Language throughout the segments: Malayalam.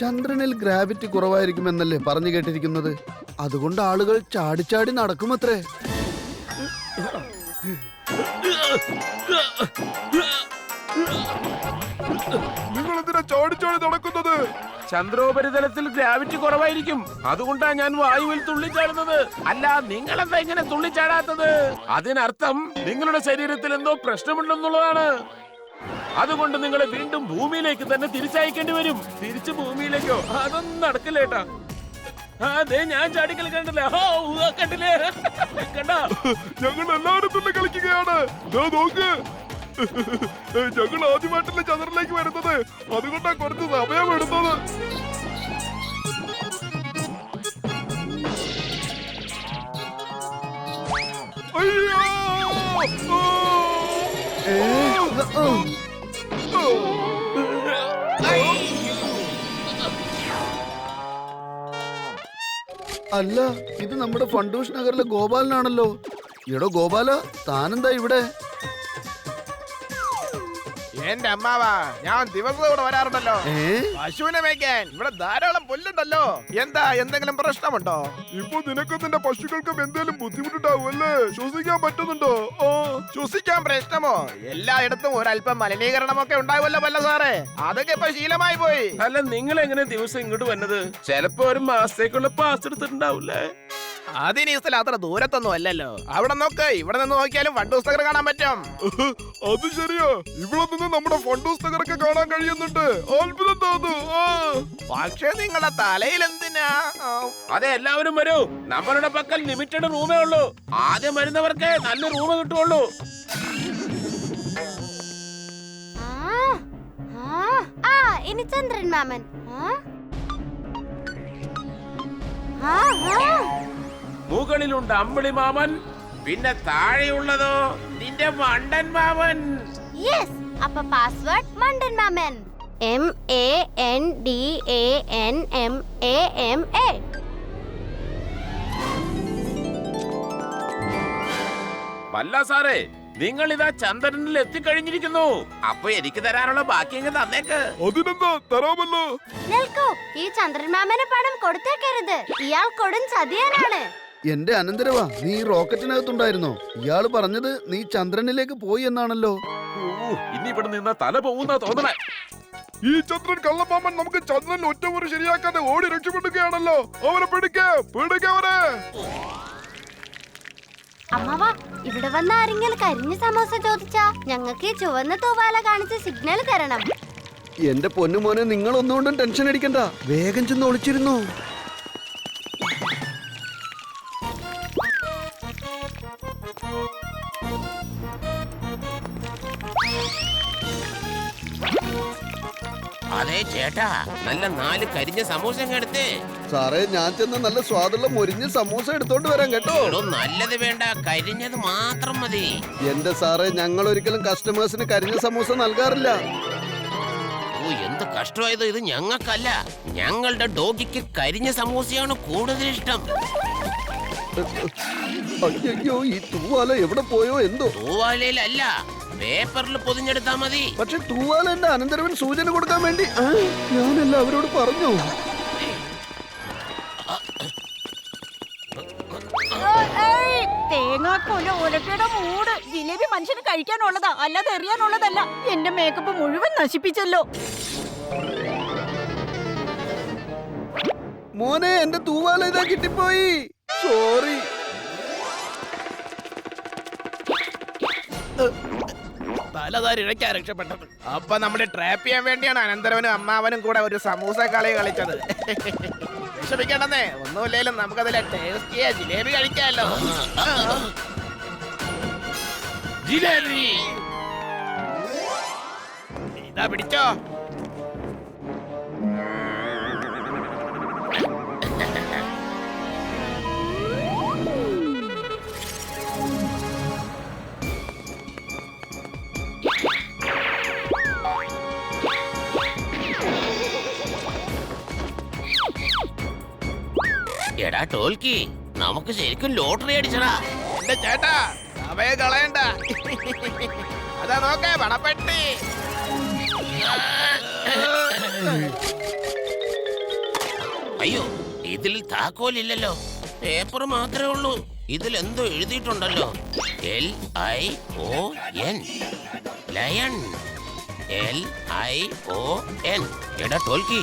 ചന്ദ്രനിൽ ഗ്രാവിറ്റി കുറവായിരിക്കുമെന്നല്ലേ പറഞ്ഞു കേട്ടിരിക്കുന്നത്. അതുകൊണ്ട് ആളുകൾ ചാടിച്ചാടി നടക്കുമത്രേ. നിങ്ങൾ എന്തിനാ ചാടിച്ചാടി നടക്കുന്നത്? ചന്ദ്രോപരിതലത്തിൽ ഗ്രാവിറ്റി കുറവായിരിക്കും, അതുകൊണ്ടാ ഞാൻ വായുവിൽ തുള്ളിച്ചാടുന്നത്. അല്ല, നിങ്ങളെന്താ ഇങ്ങനെ തുള്ളിച്ചാടാത്തത്? അതിനർത്ഥം നിങ്ങളുടെ ശരീരത്തിൽ എന്തോ പ്രശ്നമുണ്ടെന്നുള്ളതാണ്. അതുകൊണ്ട് നിങ്ങളെ വീണ്ടും ഭൂമിയിലേക്ക് തന്നെ തിരിച്ചയക്കേണ്ടി വരും. തിരിച്ചു ഭൂമിയിലേക്കോ? അതൊന്നും നടക്കില്ലേട്ടാ. അതെ, ഞാൻ ചാടിക്കളി കണ്ടില്ലേ? കണ്ടില്ലേ? കണ്ട, ഞങ്ങൾ എല്ലാവരും തുള്ളി കളിക്കുകയാണ്. നോക്ക്, ഞങ്ങൾ ആദ്യമായിട്ടല്ലേ ചന്ദ്രനിലേക്ക് വരുന്നത്, അതുകൊണ്ടാ കുറച്ച് സമയം എടുത്തത്. അല്ല, ഇത് നമ്മുടെ ഫണ്ടൂഷ് നഗറിലെ ഗോപാലനാണല്ലോ. എടോ ഗോപാല, താനെന്താ ഇവിടെ? എന്റെ അമ്മാവാ, ഞാൻ ദിവസവും ഇവിടെ വരാറുണ്ടല്ലോ പശുവിനെ മേയ്ക്കാൻ. ഇവിടെ ധാരാളം പുല്ലുണ്ടല്ലോ. എന്താ, എന്തെങ്കിലും പ്രശ്നമുണ്ടോ? ഇപ്പൊ നിനക്കും നിന്റെ പശുക്കൾക്കും എന്തെങ്കിലും ബുദ്ധിമുട്ടുണ്ടാവും അല്ലേ? ശ്വസിക്കാൻ പറ്റുന്നുണ്ടോ? ശ്വസിക്കാൻ പ്രശ്നമോ? എല്ലായിടത്തും ഒരല്പം മലിനീകരണമൊക്കെ ഉണ്ടാവുമല്ലോ വല്ല സാറേ. അതൊക്കെ ഇപ്പൊ ശീലമായി പോയി. അല്ല, നിങ്ങൾ എങ്ങനെ ദിവസം ഇങ്ങോട്ട് വന്നത്? ചിലപ്പോ ഒരു മാസത്തേക്കുള്ള പാസ് എടുത്തിട്ടുണ്ടാവൂലേ? അതിന് ഈ സ്ഥലം അത്ര ദൂരത്തൊന്നും അല്ലല്ലോ. അവിടെ നോക്ക്, ഇവിടെ നിന്ന് നോക്കിയാലും ഫണ്ടൂസ് നഗർ കാണാൻ പറ്റും. അത് ശരിയാ, ഇവിടെ നിന്ന് നമ്മുടെ ഫണ്ടൂസ് നഗറൊക്കെ കാണാൻ കഴിയുന്നുണ്ട്. അത്ഭുതം തോന്നുന്നു. പക്ഷേ നിങ്ങളുടെ തലയിൽ എന്തിനാ? അതെ, എല്ലാവരും വരൂ. നമ്മളുടെ പക്കൽ ലിമിറ്റഡ് റൂമേ ഉള്ളൂ. ആദ്യം വരുന്നവർക്ക് നല്ല റൂം കിട്ടുള്ളൂ. ഇനി ചന്ദ്രൻ മാമൻ. മുകളിലുണ്ട് അമ്പിളി മാമൻ, പിന്നെ താഴെയുള്ളതോ നിന്റെ മണ്ടൻ മാമൻ. യെസ്, അപ്പൊ പാസ്വേഡ് മണ്ടൻ മാമൻ. MANDANMAMA. വല്ല സാറേ, നിങ്ങൾ ഇതാ ചന്ദ്രനിൽ എത്തിക്കഴിഞ്ഞിരിക്കുന്നു. അപ്പൊ എനിക്ക് തരാനുള്ള ബാക്കി അങ്ങ് തന്നേക്ക്. അതിനെന്താ, തരാമല്ലോ. നിൽക്കൂ, ഈ ചന്ദ്രൻ മാമന് പണം കൊടുത്തേക്കരുത്. ഇയാൾ കൊടും ചതിയനാണ്. എന്റെ അനന്തരവാ, നീ റോക്കറ്റിനകത്തുണ്ടായിരുന്നോ? ഇയാള് പറഞ്ഞത് നീ ചന്ദ്രനിലേക്ക് പോയി എന്നാണല്ലോ. ഇനി ഇവിടെ നിന്ന തല പോകുന്ന തോന്നണേ. ഈ ചന്ദ്രൻ കള്ളമാമൻ നമുക്ക് ചന്ദ്രൻ ഒറ്റമുറി ശരിയാക്കാതെ ഓടി രക്ഷപ്പെടുകയാണല്ലോ. അവരെ പിടിക്കവരെ. അമ്മവാ, ഇവിടെ വന്ന ആരെങ്കിലും കരിഞ്ഞ സമോസ ചോദിച്ചാ ഞങ്ങൾക്ക് ഈ ചുവന്ന തൂവാല കാണിച്ച് സിഗ്നൽ തരണം. എന്റെ പൊന്നുമോനെ, നിങ്ങൾ ഒന്നുകൊണ്ടും ടെൻഷൻ അടിക്കണ്ട. വേഗം ചെന്ന് ഒളിച്ചിരുന്നു. അതെ ചേട്ടാ, നല്ല 4 കരിഞ്ഞ സമൂസ എടുത്തേ. സാറേ, ഞാൻ ചെന്ന് നല്ല സ്വാദുള്ള മൊരിഞ്ഞ സമൂസ എടുത്തോണ്ട് വരാം കേട്ടോ. നല്ലത് വേണ്ട, കരിഞ്ഞത് മാത്രം മതി. എന്റെ സാറേ, ഞങ്ങൾ ഒരിക്കലും കസ്റ്റമേഴ്സിന് കരിഞ്ഞ സമൂസ നൽകാറില്ല. ഓ, എന്ത് കഷ്ടമായത്. ഇത് ഞങ്ങൾക്കല്ല, ഞങ്ങളുടെ ഡോഗിക്ക് കരിഞ്ഞ സമൂസയാണ് കൂടുതൽ ഇഷ്ടം. അയ്യോ, ഈ തൂവാല എവിടെ പോയോ എന്തോ. തൂവാലയിലല്ല, പേപ്പറിൽ പൊതിഞ്ഞെടുത്താ മതി. പക്ഷെ തൂവാല എന്റെ അനന്തരവൻ സൂചന കൊടുക്കാൻ വേണ്ടി ഞാനല്ല അവരോട് പറഞ്ഞു. തേങ്ങാക്കൊല ഒലക്കയുടെ മൂട്. ജിലേബി മനുഷ്യന് കഴിക്കാനുള്ളതാ, അല്ലാതെ എറിയാനുള്ളതല്ല. എന്റെ മേക്കപ്പ് മുഴുവൻ നശിപ്പിച്ചല്ലോ. മോനെ, എന്റെ തൂവാല ഇതാ കിട്ടിപ്പോയി. സോറി. തലതാരിഴയ്ക്കാ രക്ഷപ്പെട്ടത്. അപ്പൊ നമ്മുടെ ട്രാപ്പ് ചെയ്യാൻ വേണ്ടിയാണ് അനന്തരവനും അമ്മാവനും കൂടെ ഒരു സമൂസ കളി കളിച്ചത്. വിഷമിക്കണ്ടെന്നേ, ഒന്നുമില്ലേലും നമുക്കതിലെ ടേസ്റ്റിയ ജിലേബി കഴിക്കാമല്ലോ. ജിലേബി ഇതാ പിടിച്ചോ. എടാ ടോൽക്കി, നമുക്ക് ശരിക്കും ലോട്ടറി അടിച്ചടാ. എന്റെ ചേട്ടാ, സമയം കളയണ്ട. അതാ നോക്കേ, പണപ്പെട്ടി. അയ്യോ, ഇതിൽ താക്കോലില്ലല്ലോ. പേപ്പർ മാത്രമേ ഉള്ളൂ. ഇതിൽ എന്തോ എഴുതിയിട്ടുണ്ടല്ലോ. LION, lion. LION. എടാ ടോൽക്കി,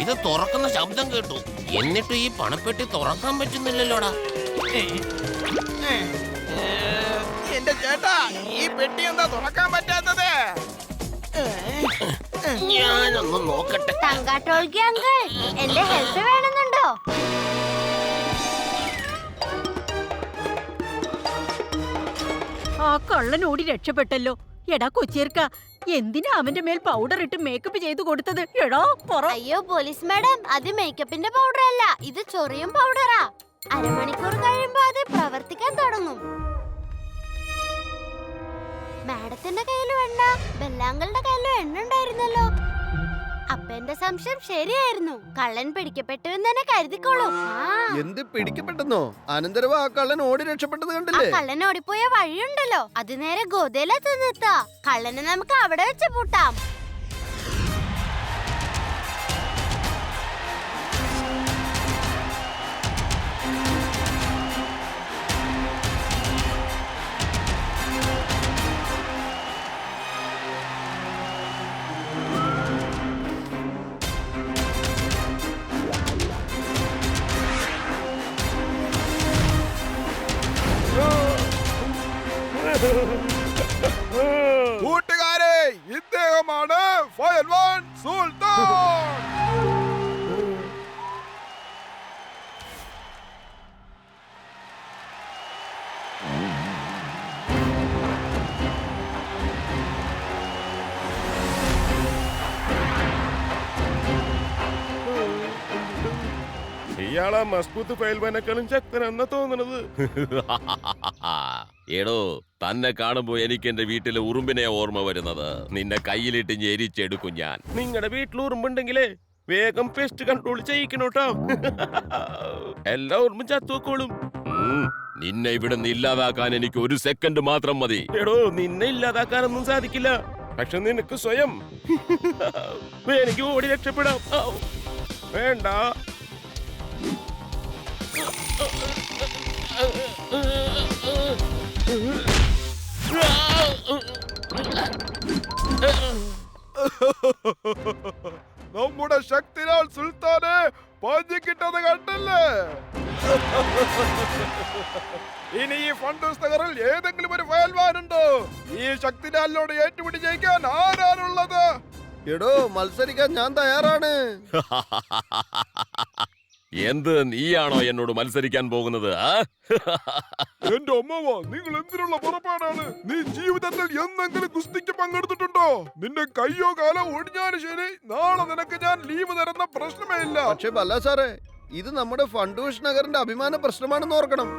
ഇത് തുറക്കുന്ന ശബ്ദം കേട്ടു. എന്നിട്ട് ഈ പണപ്പെട്ടി തുറക്കാൻ പറ്റുന്നില്ലല്ലോടാ. എന്റെ ചേട്ടാ, ഈ പെട്ടി എന്താ തുറക്കാൻ പറ്റാത്തത്? ഞാനൊന്ന് നോക്കട്ടെ. തങ്കാട്ടോൾക്കി അങ്കിൾ, എന്റെ ഹെൽപ്പ് വേണമെന്നുണ്ടോ? ആ കള്ളനോടി രക്ഷപ്പെട്ടല്ലോ. എടാ കൊച്ചേർക്ക, എന്തിനാ അവന്റെ മേൽ പൗഡർ ഇട്ട് മേക്കപ്പ് ചെയ്തു കൊടുത്തത്? എടാ പറ. അയ്യോ പോലീസ് മാഡം, അത് മേക്കപ്പിന്റെ പൗഡർ അല്ല, ഇത് ചൊറിയും പൗഡറാ. അരമണിക്കൂർ കഴിയുമ്പോ അത് പ്രവർത്തിക്കാൻ തുടങ്ങും. മാഡത്തിന്റെ കയ്യിലും എണ്ണ, ബെല്ലാങ്കളുടെ കയ്യിലും എണ്ണ ഉണ്ടായിരുന്നല്ലോ. അപ്പൊ എന്റെ സംശയം ശരിയായിരുന്നു. കള്ളൻ പിടിക്കപ്പെട്ടു എന്ന് തന്നെ കരുതിക്കോളൂ. എന്ത് പിടിക്കപ്പെട്ടെന്നോ? അനന്തരവ ആ കള്ളൻ ഓടി രക്ഷപ്പെട്ടത് ആ കണ്ടില്ലേ? കള്ളൻ ഓടിപ്പോയ വഴിയുണ്ടല്ലോ, അത് നേരെ ഗോതയിലെത്തി നിർത്താ. കള്ളനെ നമുക്ക് അവിടെ വെച്ച് പൂട്ടാം. കൂട്ടുകാരെ, ഇദ്ദേഹമാണ് ഫയൽവാൻ സുൽത്താൻ. ഇയാളാ മസ്കൂത്ത് ഫയൽവാനേക്കാളും ശക്തനെന്നാ തോന്നണത്. എടോ, തന്നെ കാണുമ്പോ എനിക്ക് എന്റെ വീട്ടിലെ ഉറുമ്പിനെ ഓർമ്മ വരുന്നത്. നിന്നെ കയ്യിലിട്ട് ഞെരിച്ചെടുക്കും ഞാൻ. നിങ്ങളുടെ വീട്ടിൽ ഉറുമ്പുണ്ടെങ്കിലേ വേഗം പെസ്റ്റ് കൺട്രോൾ ചെയ്യിക്കണോട്ടോ. എല്ലാ ഉറുമ്പും ചത്തുവെക്കോളും. നിന്നെ ഇവിടെ നിന്ന് ഇല്ലാതാക്കാൻ എനിക്ക് 1 സെക്കൻഡ് മാത്രം മതി. എടോ, നിന്നെ ഇല്ലാതാക്കാനൊന്നും സാധിക്കില്ല. പക്ഷെ നിനക്ക് സ്വയം എനിക്ക് ഓടി രക്ഷപ്പെടാം. വേണ്ട. നമ്മുടെ ശക്തിനാൽ സുൽത്താനെ പാഞ്ഞു കിട്ടത് കണ്ടല്ലേ? ഇനി ഈ ഫണ്ടൂസ് നഗറിൽ ഏതെങ്കിലും ഒരു ഫയൽവാനുണ്ടോ? ഈ ശക്തിനാലിനോട് ഏറ്റുപിടി ജയിക്കാൻ ആരാണുള്ളത്? എടോ, മത്സരിക്കാൻ ഞാൻ തയ്യാറാണ്. എന്ത്, നീയാണോ എന്നോട് മത്സരിക്കാൻ പോകുന്നത്? എന്റെ അമ്മാവ, നിങ്ങൾ എന്തിനുള്ള പുറപ്പാടാണ്? നീ ജീവിതത്തിൽ എന്തെങ്കിലും കുസ്തിക്ക് പങ്കെടുത്തിട്ടുണ്ടോ? നിന്റെ കയ്യോ കാലോ ഒടിഞ്ഞാലും ശരി, നാളെ നിനക്ക് ഞാൻ ലീവ് തരുന്ന പ്രശ്നമേ ഇല്ല. പക്ഷെ ബല്ല സാറേ, ഇത് നമ്മുടെ ഫണ്ടൂഷ് നഗറിന്റെ അഭിമാന പ്രശ്നമാണെന്ന് ഓർക്കണം.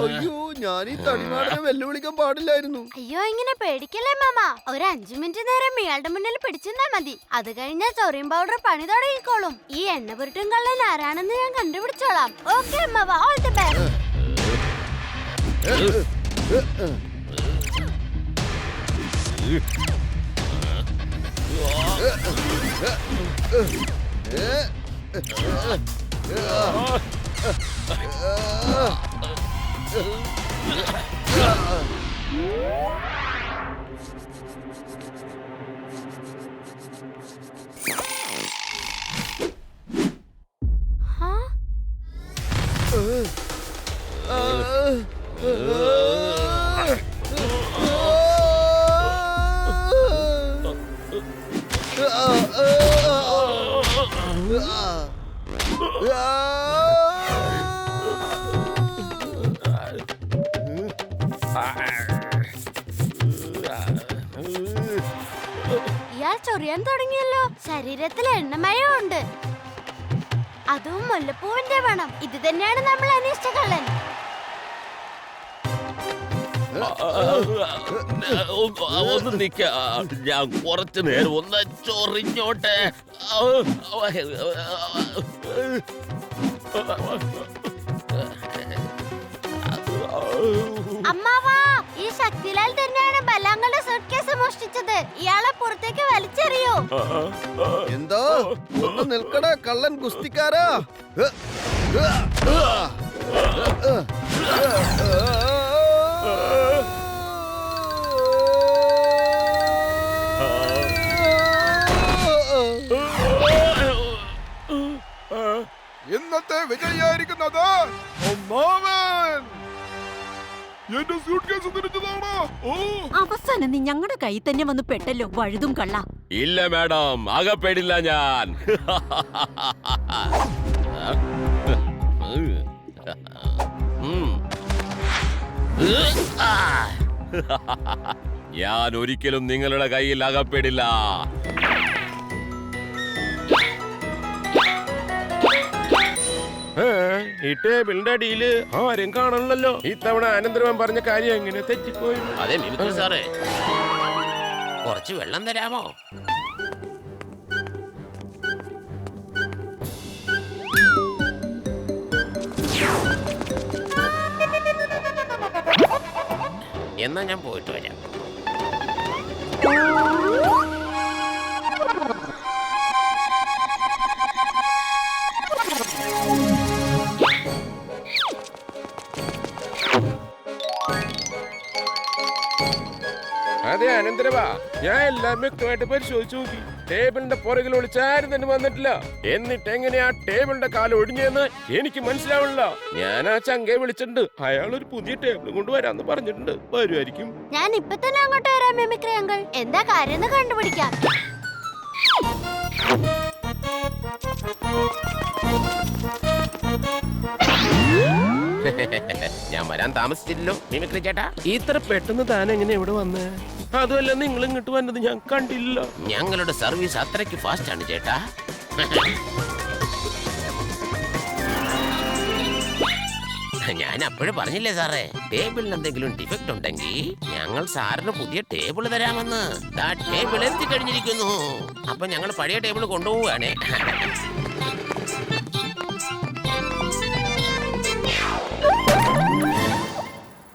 അയ്യോ, ഞാൻ ഈ തടിമാടിനെ വെല്ലുവിളിക്കാൻ പാടില്ലായിരുന്നു. അയ്യോ, ഇങ്ങനെ പേടിക്കല്ലേ മാമ. ഒരു 5 മിനിറ്റ് നേരം ഇയാളുടെ മുന്നിൽ പിടിച്ചിരുന്നാ മതി. അത് കഴിഞ്ഞാൽ ചൊറിയും പൗഡർ പണി തുടങ്ങിക്കോളും. ഈ എണ്ണ പുരട്ടും കള്ളൻ ആരാണെന്ന് ഞാൻ കണ്ടുപിടിച്ചോളാം. ഓക്കെ അമ്മാവ, ഓൾ ദി ബെസ്റ്റ്. ഇയാൾ ചൊറിയാൻ തുടങ്ങിയല്ലോ. ശരീരത്തിൽ എണ്ണമയം ഉണ്ട്, അതും മുല്ലപ്പൂവിന്റെ വേണം. ഇത് തന്നെയാണ് നമ്മൾ അന്വേഷിച്ച കള്ളൻ. ഒന്ന് നിക്ക, ഞാൻ കുറച്ചു നേരം ഒന്ന് ചൊറിഞ്ഞോട്ടെ. അമ്മാവാ, ഈ ശക്തിലാൽ തന്നെയാണ് ബല മോഷ്ടിച്ചത്. ഇയാളെ പുറത്തേക്ക് വലിച്ചെറിയൂ. എന്തോ ഒന്ന് നിൽക്കടാ കള്ളൻ ഗുസ്തിക്കാരാ. ഇന്നത്തെ വിജയായിരിക്കുന്നത് ഒന്നാമൻ. എന്റെ സൂട്ട് കേസ് തിരിച്ചതാണോ? ഓ, അവസാനം നീ ഞങ്ങളുടെ കയ്യിൽ തന്നെ വന്ന് പെട്ടല്ലോ വഴുതും കള്ള. ഇല്ല മാഡം, അകപ്പെടില്ല ഞാൻ. ഞാൻ ഒരിക്കലും നിങ്ങളുടെ കയ്യിൽ അകപ്പെടില്ല. ഈ ടേബിളിന്റെ അടിയില് ആരും കാണണല്ലോ. ഇത്തവണ അനന്തരവൻ പറഞ്ഞ കാര്യം എങ്ങനെ തെറ്റിപ്പോയി? അതെ മിമിക്രി സാറേ, കുറച്ച് വെള്ളം തരാമോ? എന്നാ ഞാൻ പോയിട്ട് വരാം. അതെ അനന്തരവാ, ഞാൻ എല്ലാം വ്യക്തമായിട്ട് പരിശോധിച്ചു നോക്കി. ടേബിളിന്റെ പുറകിൽ ഒളിച്ചാരും തന്നെ വന്നിട്ടില്ല. എന്നിട്ട് എങ്ങനെയാ ടേബിളിന്റെ കാല് ഒടിഞ്ഞെന്ന് എനിക്ക് മനസ്സിലാവില്ല. ഞാൻ ആ ചങ്കയെ വിളിച്ചിട്ടുണ്ട്. അയാൾ ഒരു പുതിയ ടേബിൾ കൊണ്ടുവരാന്ന് പറഞ്ഞിട്ടുണ്ട്. വരുമായിരിക്കും. ഞാൻ ഇപ്പൊ തന്നെ അങ്ങോട്ട് വരാം മിമിക്രി അങ്കിൾ. എന്താ കാര്യം കണ്ടുപിടിക്കാം. ഞാൻ വരാൻ താമസിച്ചില്ലല്ലോ മിമിക്രി ചേട്ടാ. ഇത്ര പെട്ടെന്ന് താൻ എങ്ങനെ ഇവിടെ വന്നേ? അതുമല്ല നിങ്ങൾ ഇങ്ങോട്ട് വന്നത് ഞാൻ കണ്ടില്ല. ഞങ്ങളുടെ സർവീസ് അത്രയ്ക്ക് ഫാസ്റ്റ് ആണ് ചേട്ടാ. ഞാൻ അപ്പോഴും പറഞ്ഞില്ലേ സാറേ, ടേബിളിന് എന്തെങ്കിലും ഡിഫക്റ്റ് ഉണ്ടെങ്കിൽ ഞങ്ങൾ സാറിന് പുതിയ ടേബിൾ തരാമെന്ന്. ടേബിൾ എത്തിക്കഴിഞ്ഞിരിക്കുന്നു. അപ്പൊ ഞങ്ങൾ പഴയ ടേബിൾ കൊണ്ടുപോവുകയാണേ.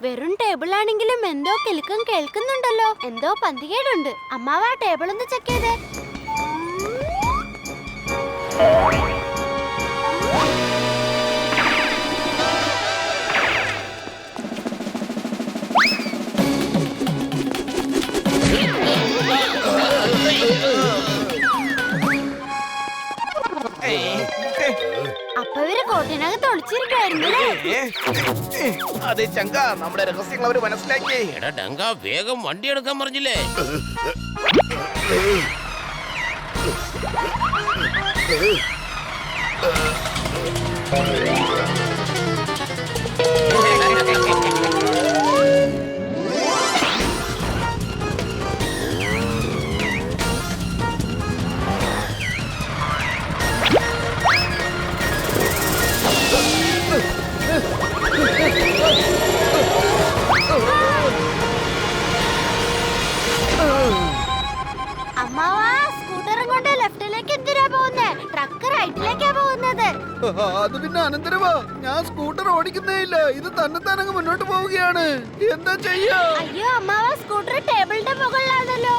വെറും ടേബിൾ ആണെങ്കിലും എന്തോ കിലുക്കം കേൾക്കുന്നുണ്ടല്ലോ. എന്തോ പന്തികേടുണ്ട്. അമ്മാവ ആ ടേബിൾ ഒന്ന് ചെക്ക് ചെയ്തേ. അപ്പൊ ഇവര് കോട്ടിനകത്ത് ഒളിച്ചിരിക്കായിരുന്നു. അതെ ചങ്ക, നമ്മുടെ രഹസ്യങ്ങൾ അവര് മനസ്സിലാക്കി. എടാ ഡങ്ക, വേഗം വണ്ടി എടുക്കാൻ പറഞ്ഞില്ലേ? അമ്മാവ സ്കൂട്ടറും കൊണ്ട് ലെഫ്റ്റിലേക്ക് എന്തിനാ പോകുന്നേ? ട്രക്ക് റൈറ്റിലേക്കാ പോകുന്നത്. അത് പിന്നെ അനന്തരവാ, ഞാൻ സ്കൂട്ടർ ഓടിക്കുന്നേ ഇല്ല. ഇത് തന്നെത്താനങ്ങ് മുന്നോട്ട് പോവുകയാണ്. എന്താ ചെയ്യാ? അയ്യോ അമ്മാവ, സ്കൂട്ടർ ടേബിളിന്റെ മുകളിലാണല്ലോ.